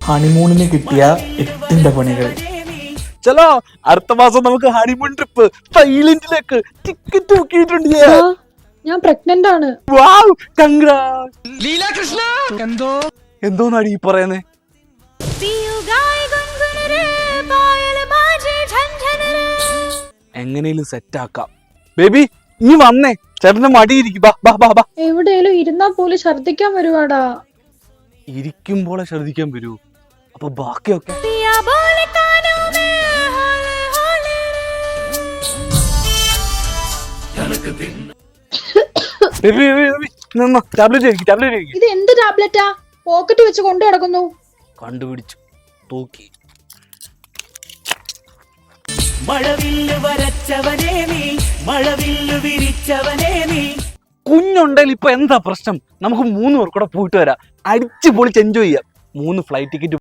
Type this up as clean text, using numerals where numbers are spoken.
ഹണിമൂണിന് കിട്ടിയ 8 പണികൾ. ചലോ അടുത്ത മാസം നമുക്ക് ഹണിമൂൺ ട്രിപ്പ് തായ്ലൻഡിലേക്ക് ടിക്കറ്റ് ബുക്ക് ചെയ്തിട്ടുണ്ട്. ഞാൻ പ്രഗ്നന്റ് ആണ്. വാവ് കൺഗ്രാറ്റ്സ്. എന്തോന്നാണ് ഈ പറയുന്നേ? എങ്ങനെയും സെറ്റ് ആക്കാം. ബേബി നീ വന്നേ, ചേട്ടന്റെ മടിയിരിക്കും. എവിടെയെങ്കിലും ഇരുന്നാ പോലും ഛർദിക്കാൻ വരുവാടാ. ഇരിക്കുമ്പോളെ ശ്രദ്ധിക്കാൻ വരൂ. അപ്പൊ ബാക്കിയൊക്കെ ഇത് എന്ത് ടാബ്ലറ്റാ? പോക്കറ്റ് വെച്ച് കൊണ്ടു നടക്കുന്നു. കണ്ടുപിടിച്ചു, തൂക്കി. കുഞ്ഞുണ്ടെങ്കിൽ ഇപ്പൊ എന്താ പ്രശ്നം? നമുക്ക് 3 പേർ കൂടെ പോയിട്ട് വരാം. അടിച്ചു പൊളിച്ച് എൻജോയ് ചെയ്യാം. 3 ഫ്ലൈറ്റ് ടിക്കറ്റ്